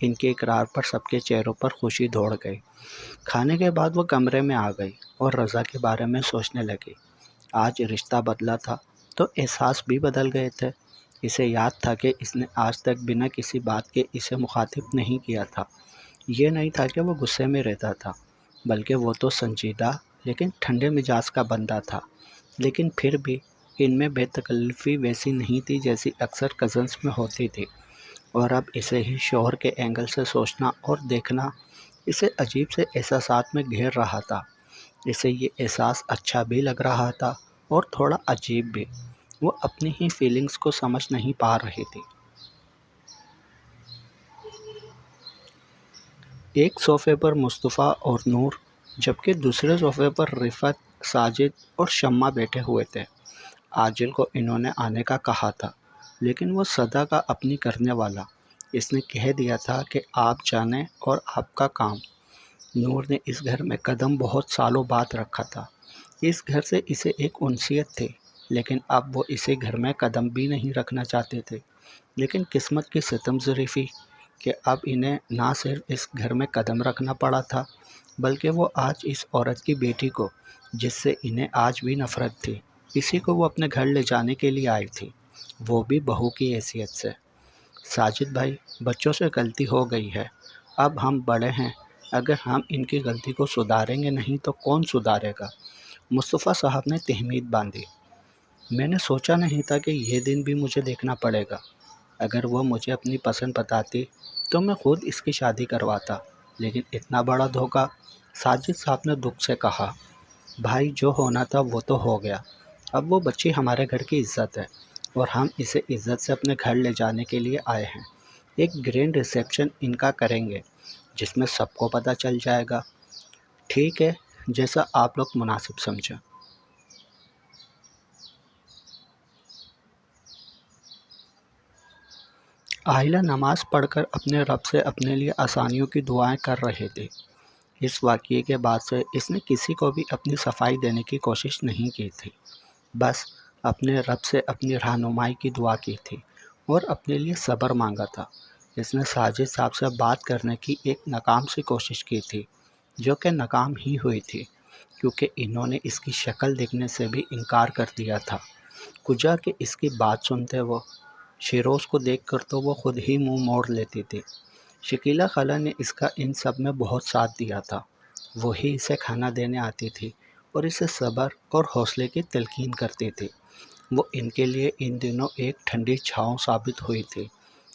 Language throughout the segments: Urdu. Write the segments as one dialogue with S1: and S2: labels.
S1: ان کے اقرار پر سب کے چہروں پر خوشی دوڑ گئی۔ کھانے کے بعد وہ کمرے میں آ گئی اور رضا کے بارے میں سوچنے لگی۔ آج رشتہ بدلا تھا تو احساس بھی بدل گئے تھے۔ اسے یاد تھا کہ اس نے آج تک بنا کسی بات کے اسے مخاطب نہیں کیا تھا۔ یہ نہیں تھا کہ وہ غصے میں رہتا تھا، بلکہ وہ تو سنجیدہ لیکن ٹھنڈے مزاج کا بندہ تھا۔ لیکن پھر بھی ان میں بے تکلفی ویسی نہیں تھی جیسی اکثر کزنس میں ہوتی تھی، اور اب اسے ہی شوہر کے اینگل سے سوچنا اور دیکھنا اسے عجیب سے احساسات میں گھیر رہا تھا۔ اسے یہ احساس اچھا بھی لگ رہا تھا اور تھوڑا عجیب بھی۔ وہ اپنی ہی فیلنگز کو سمجھ نہیں پا رہی تھی۔ ایک صوفے پر مصطفیٰ اور نور، جبکہ دوسرے صوفے پر رفعت، ساجد اور شمع بیٹھے ہوئے تھے۔ عاجل کو انہوں نے آنے کا کہا تھا، لیکن وہ سدا کا اپنی کرنے والا۔ اس نے کہہ دیا تھا کہ آپ جانیں اور آپ کا کام۔ نور نے اس گھر میں قدم بہت سالوں بعد رکھا تھا۔ اس گھر سے اسے ایک انسیت تھی، لیکن اب وہ اسے گھر میں قدم بھی نہیں رکھنا چاہتے تھے۔ لیکن قسمت کی ستم ظریفی کہ اب انہیں نہ صرف اس گھر میں قدم رکھنا پڑا تھا، بلکہ وہ آج اس عورت کی بیٹی کو، جس سے انہیں آج بھی نفرت تھی، اسی کو وہ اپنے گھر لے جانے کے لیے آئی تھی، وہ بھی بہو کی حیثیت سے۔ ساجد بھائی، بچوں سے غلطی ہو گئی ہے، اب ہم بڑے ہیں، اگر ہم ان کی غلطی کو سدھاریں گے نہیں تو کون سدھارے گا؟ مصطفیٰ صاحب نے تہمید باندھی۔ میں نے سوچا نہیں تھا کہ یہ دن بھی مجھے دیکھنا پڑے گا۔ اگر وہ مجھے اپنی پسند بتاتی تو میں خود اس کی شادی کرواتا، لیکن اتنا بڑا دھوکہ۔ ساجد صاحب نے دکھ سے کہا، بھائی جو ہونا تھا وہ تو ہو گیا، اب وہ بچی ہمارے گھر کی عزت ہے اور ہم اسے عزت سے اپنے گھر لے جانے کے لیے آئے ہیں۔ ایک گرینڈ ریسیپشن ان کا کریں گے جس میں سب کو پتہ چل جائے گا۔ ٹھیک ہے، جیسا آپ لوگ مناسب سمجھیں۔ عائلہ نماز پڑھ کر اپنے رب سے اپنے لیے آسانیوں کی دعائیں کر رہے تھے۔ اس واقعے کے بعد سے اس نے کسی کو بھی اپنی صفائی دینے کی کوشش نہیں کی تھی، بس اپنے رب سے اپنی رہنمائی کی دعا کی تھی اور اپنے لیے صبر مانگا تھا۔ اس نے ساجد صاحب سے بات کرنے کی ایک ناکام سی کوشش کی تھی، جو کہ ناکام ہی ہوئی تھی، کیونکہ انہوں نے اس کی شکل دیکھنے سے بھی انکار کر دیا تھا۔ کجا کہ اس کی بات سنتے وہ شیروز کو دیکھ کر تو وہ خود ہی منہ موڑ لیتی تھی۔ شکیلہ خالہ نے اس کا ان سب میں بہت ساتھ دیا تھا۔ وہی اسے کھانا دینے آتی تھی اور اسے صبر اور حوصلے کی تلقین کرتی تھی۔ وہ ان کے لیے ان دنوں ایک ٹھنڈی چھاؤں ثابت ہوئی تھی۔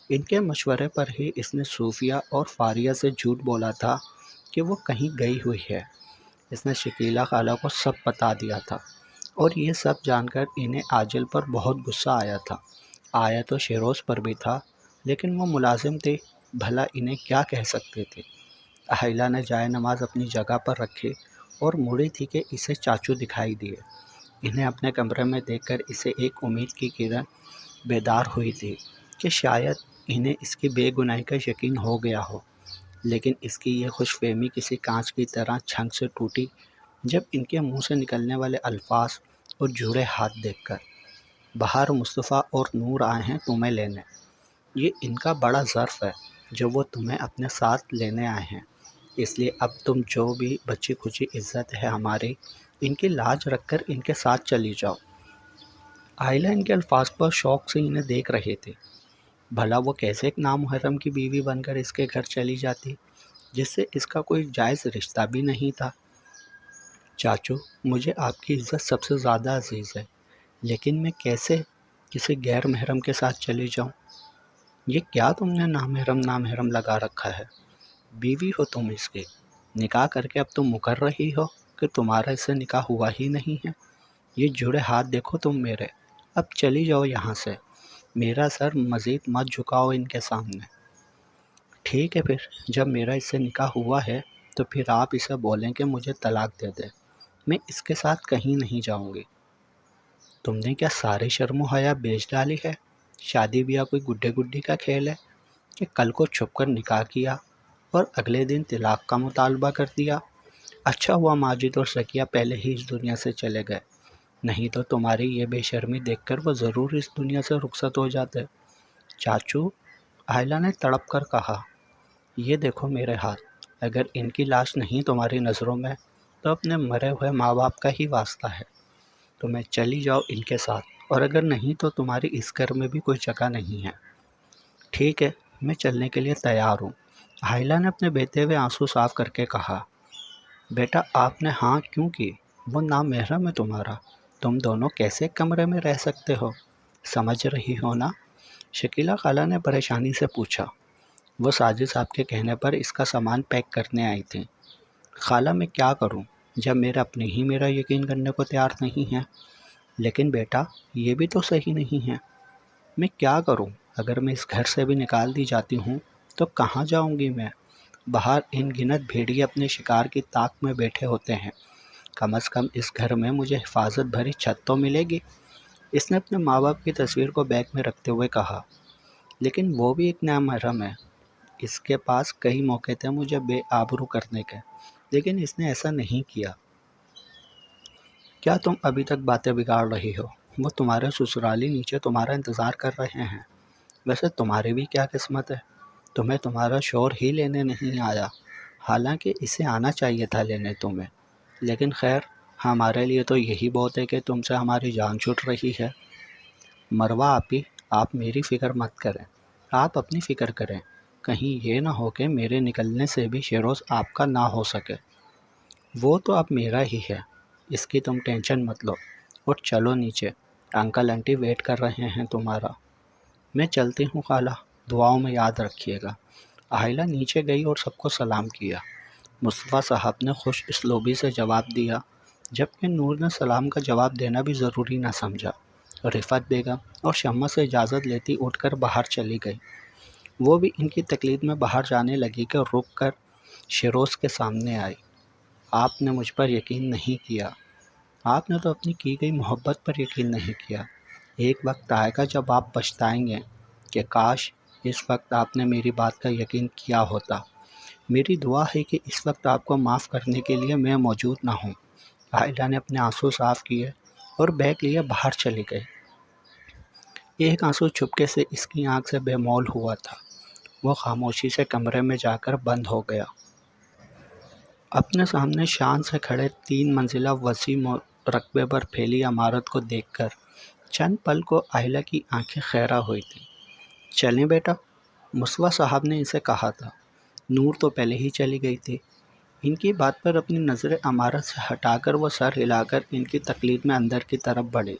S1: ان کے مشورے پر ہی اس نے صوفیہ اور فاریہ سے جھوٹ بولا تھا کہ وہ کہیں گئی ہوئی ہے۔ اس نے شکیلہ خالہ کو سب بتا دیا تھا، اور یہ سب جان کر انہیں عاجل پر بہت غصہ آیا تھا۔ آیا تو شیروز پر بھی تھا، لیکن وہ ملازم تھے، بھلا انہیں کیا کہہ سکتے تھے۔ اہلیہ نے جائے نماز اپنی جگہ پر رکھی اور مڑی تھی کہ اسے چاچو دکھائی دیے۔ انہیں اپنے کمرے میں دیکھ کر اسے ایک امید کی کرن بیدار ہوئی تھی کہ شاید انہیں اس کی بے گناہی کا یقین ہو گیا ہو، لیکن اس کی یہ خوش فہمی کسی کانچ کی طرح چھنک سے ٹوٹی جب ان کے منہ سے نکلنے والے الفاظ اور جڑے ہاتھ دیکھ کر۔ باہر مصطفیٰ اور نور آئے ہیں تمہیں لینے۔ یہ ان کا بڑا ظرف ہے جو وہ تمہیں اپنے ساتھ لینے آئے ہیں، اس لیے اب تم جو بھی بچی کچی عزت ہے ہماری، ان کی لاج رکھ کر ان کے ساتھ چلی جاؤ۔ عائلہ ان کے الفاظ پر شوق سے انہیں دیکھ رہے تھے۔ بھلا وہ کیسے ایک نامحرم کی بیوی بن کر اس کے گھر چلی جاتی، جس سے اس کا کوئی جائز رشتہ بھی نہیں تھا۔ چاچو، مجھے آپ کی عزت سب سے زیادہ عزیز ہے، لیکن میں کیسے کسی غیر محرم کے ساتھ چلی جاؤں؟ یہ کیا تم نے نامحرم لگا رکھا ہے؟ بیوی ہو تم اس کی، نکاح کر کے اب تم مکر رہی ہو کہ تمہارا اس سے نکاح ہوا ہی نہیں ہے۔ یہ جڑے ہاتھ دیکھو تم میرے، اب چلی جاؤ یہاں سے، میرا سر مزید مت جھکاؤ ان کے سامنے۔ ٹھیک ہے، پھر جب میرا اس سے نکاح ہوا ہے تو پھر آپ اسے بولیں کہ مجھے طلاق دے دے، میں اس کے ساتھ کہیں نہیں جاؤں گی۔ تم نے کیا ساری شرم و حیا بیچ ڈالی ہے؟ شادی بیاہ کوئی گڈے گڈی کا کھیل ہے کہ کل کو چھپ کر نکاح کیا اور اگلے دن طلاق کا مطالبہ کر دیا؟ اچھا ہوا ماجد اور سکیہ پہلے ہی اس دنیا سے چلے گئے، نہیں تو تمہاری یہ بے شرمی دیکھ کر وہ ضرور اس دنیا سے رخصت ہو جاتے۔ چاچو، عائلہ نے تڑپ کر کہا۔ یہ دیکھو میرے ہاتھ، اگر ان کی لاش نہیں تمہاری نظروں میں تو اپنے مرے ہوئے ماں باپ کا ہی واسطہ ہے، تمہیں چلی جاؤ ان کے ساتھ، اور اگر نہیں تو تمہاری اس گھر میں بھی کوئی جگہ نہیں ہے۔ ٹھیک ہے، میں چلنے کے لیے تیار ہوں، عائلہ نے اپنے بہتے ہوئے آنسو صاف کر کے کہا۔ بیٹا آپ نے ہاں کیوں کی؟ وہ نامحرم ہے تمہارا، تم دونوں کیسے کمرے میں رہ سکتے ہو؟ سمجھ رہی ہو نا؟ شکیلہ خالہ نے پریشانی سے پوچھا۔ وہ ساجد صاحب کے کہنے پر اس کا سامان پیک کرنے آئی تھیں۔ خالہ میں کیا کروں جب میرا اپنے ہی میرا یقین کرنے کو تیار نہیں ہے؟ لیکن بیٹا یہ بھی تو صحیح نہیں ہے۔ میں کیا کروں؟ اگر میں اس گھر سے بھی نکال دی جاتی ہوں تو کہاں جاؤں گی میں؟ باہر ان گنت بھیڑیے اپنے شکار کی طاق میں بیٹھے ہوتے ہیں، کم از کم اس گھر میں مجھے حفاظت بھری چھت تو ملے گی۔ اس نے اپنے ماں باپ کی تصویر کو بیگ میں رکھتے ہوئے کہا۔ لیکن وہ بھی ایک نامحرم ہے، اس کے پاس کئی موقع تھے مجھے بے آبرو کرنے کے، لیکن اس نے ایسا نہیں کیا۔ کیا تم ابھی تک باتیں بگاڑ رہی ہو؟ وہ تمہارے سسرالی نیچے تمہارا انتظار کر رہے ہیں۔ ویسے تمہاری بھی کیا قسمت ہے، تمہیں تمہارا شوہر ہی لینے نہیں آیا، حالانکہ اسے آنا چاہیے تھا لینے تمہیں۔ لیکن خیر، ہمارے لیے تو یہی بہت ہے کہ تم سے ہماری جان چھوٹ رہی ہے۔ مروہ آپی، آپ میری فکر مت کریں، آپ اپنی فکر کریں، کہیں یہ نہ ہو کہ میرے نکلنے سے بھی شیروز آپ کا نہ ہو سکے۔ وہ تو اب میرا ہی ہے، اس کی تم ٹینشن مت لو، اور چلو نیچے، انکل انٹی ویٹ کر رہے ہیں تمہارا۔ میں چلتی ہوں خالہ، دعاؤں میں یاد رکھیے گا۔ عائلہ نیچے گئی اور سب کو سلام کیا۔ مصطفیٰ صاحب نے خوش اسلوبی سے جواب دیا، جبکہ نور نے سلام کا جواب دینا بھی ضروری نہ سمجھا۔ رفعت بیگم اور شمع سے اجازت لیتی اٹھ کر باہر چلی گئی۔ وہ بھی ان کی تقلید میں باہر جانے لگی کہ رک کر شیروز کے سامنے آئی۔ آپ نے مجھ پر یقین نہیں کیا، آپ نے تو اپنی کی گئی محبت پر یقین نہیں کیا۔ ایک وقت آئے گا جب آپ پچھتائیں گے کہ کاش اس وقت آپ نے میری بات کا یقین کیا ہوتا۔ میری دعا ہے کہ اس وقت آپ کو معاف کرنے کے لیے میں موجود نہ ہوں۔ عائلہ نے اپنے آنسو صاف کیے اور بیگ لیے باہر چلی گئی۔ ایک آنسو چھپکے سے اس کی آنکھ سے بے مول ہوا تھا، وہ خاموشی سے کمرے میں جا کر بند ہو گیا۔ اپنے سامنے شان سے کھڑے 3 منزلہ وسیع رقبے پر پھیلی عمارت کو دیکھ کر چند پل کو عائلہ کی آنکھیں خیرہ ہوئی تھیں۔ چلیں بیٹا، مصطفیٰ صاحب نے اسے کہا تھا۔ نور تو پہلے ہی چلی گئی تھی۔ ان کی بات پر اپنی نظریں عمارت سے ہٹا کر وہ سر ہلا کر ان کی تقلید میں اندر کی طرف بڑھی۔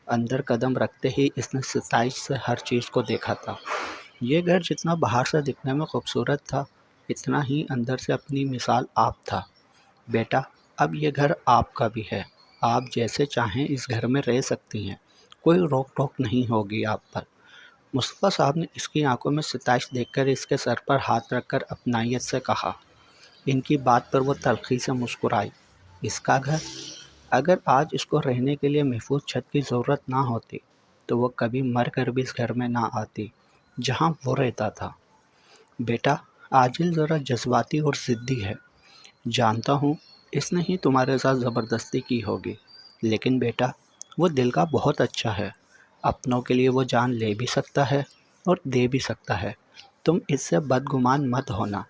S1: اندر قدم رکھتے ہی اس نے ستائش سے ہر چیز کو دیکھا تھا۔ یہ گھر جتنا باہر سے دکھنے میں خوبصورت تھا، اتنا ہی اندر سے اپنی مثال آپ تھا۔ بیٹا، اب یہ گھر آپ کا بھی ہے، آپ جیسے چاہیں اس گھر میں رہ سکتی ہیں، کوئی روک ٹوک نہیں ہوگی آپ پر۔ مصطفیٰ صاحب نے اس کی آنکھوں میں ستائش دیکھ کر اس کے سر پر ہاتھ رکھ کر اپنائیت سے کہا۔ ان کی بات پر وہ تلخی سے مسکرائی۔ اس کا گھر؟ اگر آج اس کو رہنے کے لیے محفوظ چھت کی ضرورت نہ ہوتی تو وہ کبھی مر کر بھی اس گھر میں نہ آتی جہاں وہ رہتا تھا۔ بیٹا، عاجل ذرا جذباتی اور ضدی ہے، جانتا ہوں اس نے ہی تمہارے ساتھ زبردستی کی ہوگی، لیکن بیٹا وہ دل کا بہت اچھا ہے، اپنوں کے لیے وہ جان لے بھی سکتا ہے اور دے بھی سکتا ہے۔ تم اس سے بدگمان مت ہونا،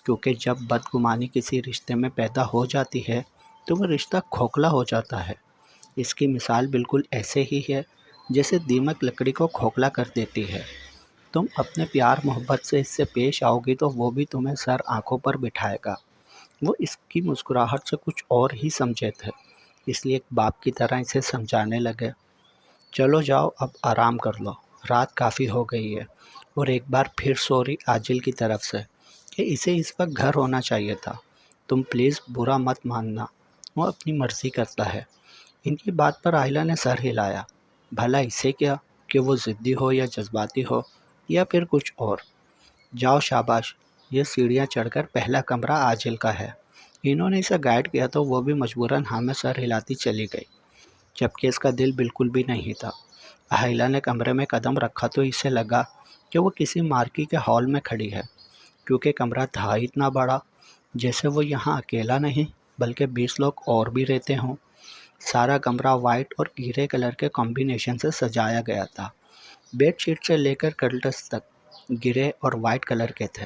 S1: کیونکہ جب بدگمانی کسی رشتے میں پیدا ہو جاتی ہے تو وہ رشتہ کھوکھلا ہو جاتا ہے۔ اس کی مثال بالکل ایسے ہی ہے جیسے دیمک لکڑی کو کھوکھلا کر دیتی ہے۔ تم اپنے پیار محبت سے اس سے پیش آؤ گی تو وہ بھی تمہیں سر آنکھوں پر بٹھائے گا۔ وہ اس کی مسکراہٹ سے کچھ اور ہی سمجھے تھے، اس لیے ایک باپ کی طرح اسے سمجھانے لگے۔ چلو جاؤ، اب آرام کر لو، رات کافی ہو گئی ہے۔ اور ایک بار پھر سوری عاجل کی طرف سے کہ اسے اس وقت گھر ہونا چاہیے تھا۔ تم پلیز برا مت ماننا، وہ اپنی مرضی کرتا ہے۔ ان کی بات پر عائلہ نے سر ہلایا۔ بھلا اسے کیا کہ وہ ضدی ہو یا جذباتی ہو یا پھر کچھ اور۔ جاؤ شاباش، یہ سیڑھیاں چڑھ کر پہلا کمرہ عاجل کا ہے۔ انہوں نے اسے گائیڈ کیا تو وہ بھی مجبوراً ہاں میں سر ہلاتی چلی گئی، جبکہ اس کا دل بالکل بھی نہیں تھا۔ عائلہ نے کمرے میں قدم رکھا تو اسے لگا کہ وہ کسی مارکی کے ہال میں کھڑی ہے، کیونکہ کمرہ تھا اتنا بڑا جیسے وہ یہاں اکیلا نہیں بلکہ 20 لوگ اور بھی رہتے ہوں۔ سارا کمرہ وائٹ اور گرے کلر کے کمبینیشن سے سجایا گیا تھا۔ بیڈ شیٹ سے لے کر کرٹنز تک گرے اور وائٹ کلر کے تھے۔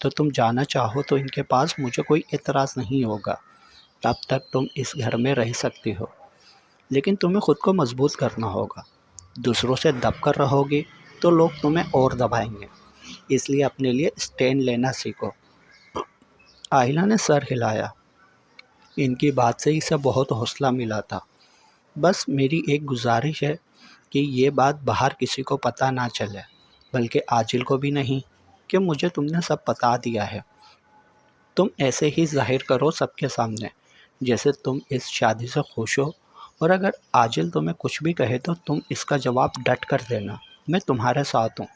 S1: تو تم جانا چاہو تو ان کے پاس مجھے کوئی اعتراض نہیں ہوگا، تب تک تم اس گھر میں رہ سکتی ہو، لیکن تمہیں خود کو مضبوط کرنا ہوگا۔ دوسروں سے دب کر رہو گی تو لوگ تمہیں اور دبائیں گے، اس لیے اپنے لیے اسٹینڈ لینا سیکھو۔ آئلہ نے سر ہلایا۔ ان کی بات سے اسے بہت حوصلہ ملا تھا۔ بس میری ایک گزارش ہے کہ یہ بات باہر کسی کو پتہ نہ چلے، بلکہ عاجل کو بھی نہیں، کہ مجھے تم نے سب بتا دیا ہے۔ تم ایسے ہی ظاہر کرو سب کے سامنے جیسے تم اس شادی سے خوش ہو، اور اگر عاجل تمہیں کچھ بھی کہے تو تم اس کا جواب ڈٹ کر دینا، میں تمہارے ساتھ ہوں۔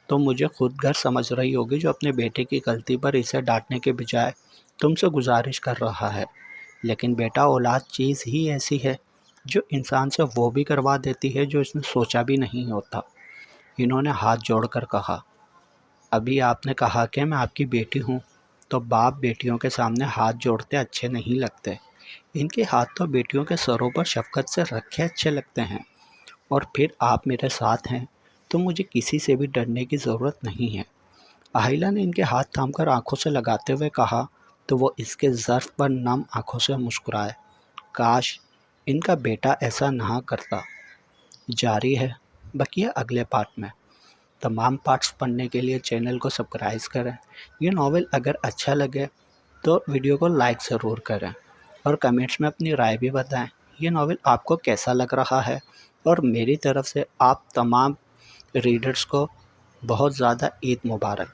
S1: تم مجھے خود گھر سمجھ رہی ہوگی جو اپنے بیٹے کی غلطی پر اسے ڈانٹنے کے بجائے تم سے گزارش کر رہا ہے، لیکن بیٹا اولاد چیز ہی ایسی ہے جو انسان سے وہ بھی کروا دیتی ہے جو اس نے سوچا بھی نہیں ہوتا۔ انہوں نے ہاتھ جوڑ کر کہا، ابھی آپ نے کہا کہ میں آپ کی بیٹی ہوں، تو باپ بیٹیوں کے سامنے ہاتھ جوڑتے اچھے نہیں لگتے۔ ان کے ہاتھ تو بیٹیوں کے سروں پر شفقت سے رکھے اچھے لگتے ہیں، اور پھر آپ میرے ساتھ ہیں تو مجھے کسی سے بھی ڈرنے کی ضرورت نہیں ہے۔ آہیلہ نے ان کے ہاتھ تھام کر آنکھوں سے لگاتے ہوئے کہا تو وہ اس کے ظرف پر نم آنکھوں سے مسکرائے۔ کاش ان کا بیٹا ایسا نہ کرتا۔ جاری ہے بقیہ اگلے پارٹ میں۔ تمام پارٹس پڑھنے کے لیے چینل کو سبسکرائب کریں۔ یہ ناول اگر اچھا لگے تو ویڈیو کو لائک ضرور کریں، اور کمنٹس میں اپنی رائے بھی بتائیں یہ ناول آپ کو کیسا لگ رہا ہے۔ اور میری طرف سے آپ تمام ریڈرز کو بہت زیادہ عید مبارک۔